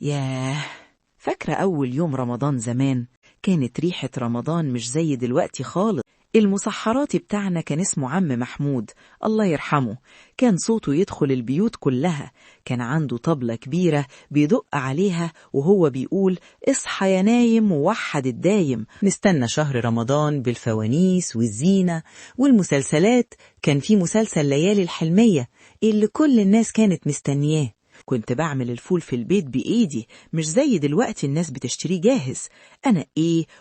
ياه، فاكرة أول يوم رمضان زمان؟ كانت ريحة رمضان مش زي دلوقتي خالص. المسحراتي بتاعنا كان اسمه عم محمود، الله يرحمه. كان صوته يدخل البيوت كلها. كان عنده طبلة كبيرة بيدق عليها وهو بيقول اصحى يا نايم ووحد الدايم. نستنى شهر رمضان بالفوانيس والزينة والمسلسلات. كان في مسلسل ليالي الحلمية اللي كل الناس كانت مستنياه. كنت بعمل الفول في البيت بإيدي، مش زي دلوقتي الناس بتشتريه جاهز. أنا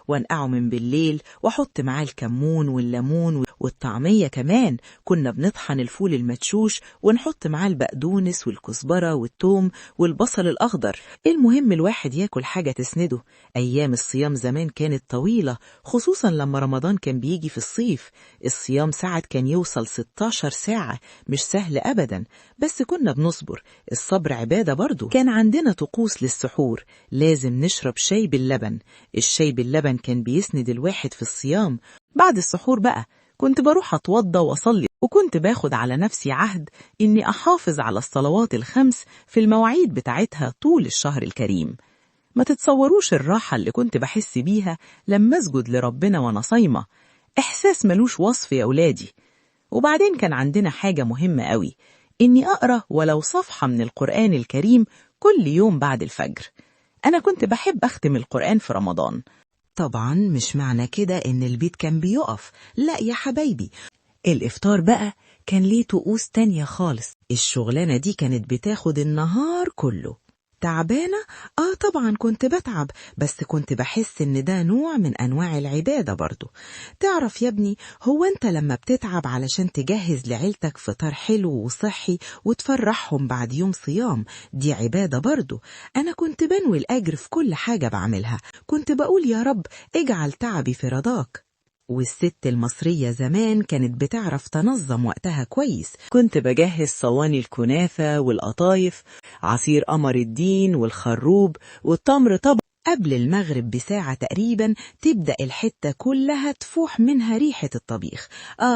وانقعه من بالليل وأحط معاه الكمون والليمون والطعمية كمان. كنا بنطحن الفول المدشوش ونحط معاه البقدونس والكزبرة والثوم والبصل الأخضر. المهم الواحد ياكل حاجة تسنده. أيام الصيام زمان كانت طويلة، خصوصا لما رمضان كان بيجي في الصيف. الصيام ساعات كان يوصل 16 ساعة، مش سهل أبدا، بس كنا بنصبر. الصبر عبادة برضو. كان عندنا طقوس للسحور، لازم نشرب شاي باللبن. الشاي باللبن كان بيسند الواحد في الصيام. بعد السحور بقى كنت بروح أتوضى وأصلي، وكنت باخد على نفسي عهد إني أحافظ على الصلوات الخمس في المواعيد بتاعتها طول الشهر الكريم. ما تتصوروش الراحة اللي كنت بحس بيها لما أسجد لربنا وأنا صايمة. إحساس ملوش وصف يا أولادي. وبعدين كان عندنا حاجة مهمة قوي، إني أقرأ ولو صفحة من القرآن الكريم كل يوم بعد الفجر. أنا كنت بحب أختم القرآن في رمضان. طبعا مش معنى كده إن البيت كان بيقف، لا يا حبايبي. الإفطار بقى كان ليه طقوس تانية خالص. الشغلانة دي كانت بتاخد النهار كله. تعبانة؟ طبعا كنت بتعب، بس كنت بحس إن ده نوع من أنواع العبادة برضو. تعرف يا ابني، هو أنت لما بتتعب علشان تجهز لعيلتك فطار حلو وصحي وتفرحهم بعد يوم صيام، دي عبادة برضو. أنا كنت بنوي الأجر في كل حاجة بعملها. كنت بقول يا رب اجعل تعبي في رضاك. والست المصرية زمان كانت بتعرف تنظم وقتها كويس. كنت بجهز صواني الكنافة والقطايف، عصير قمر الدين والخروب والتمر. طبعا قبل المغرب بساعة تقريبا تبدأ الحتة كلها تفوح منها ريحة الطبيخ.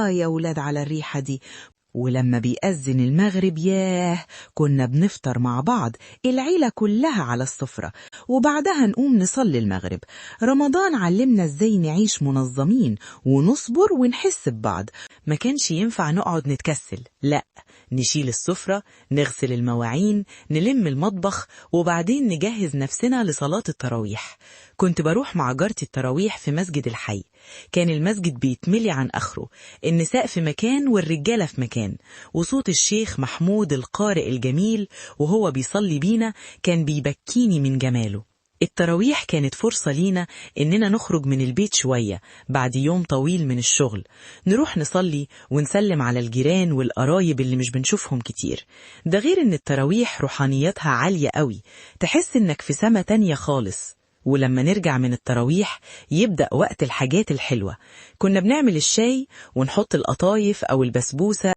يا ولاد على الريحة دي. ولما بيأذن المغرب ياه، كنا بنفطر مع بعض العيلة كلها على السفرة، وبعدها نقوم نصلي المغرب. رمضان علمنا ازاي نعيش منظمين ونصبر ونحس ببعض. ما كانش ينفع نقعد نتكسل، لا، نشيل السفرة، نغسل المواعين، نلم المطبخ، وبعدين نجهز نفسنا لصلاة التراويح. كنت بروح مع جارتي التراويح في مسجد الحي. كان المسجد بيتملي عن آخره، النساء في مكان والرجالة في مكان، وصوت الشيخ محمود القارئ الجميل وهو بيصلي بينا كان بيبكيني من جماله. التراويح كانت فرصة لينا إننا نخرج من البيت شوية بعد يوم طويل من الشغل، نروح نصلي ونسلم على الجيران والقرايب اللي مش بنشوفهم كتير. ده غير إن التراويح روحانيتها عالية قوي، تحس إنك في سما تانية خالص. ولما نرجع من التراويح يبدأ وقت الحاجات الحلوة. كنا بنعمل الشاي ونحط القطايف أو البسبوسة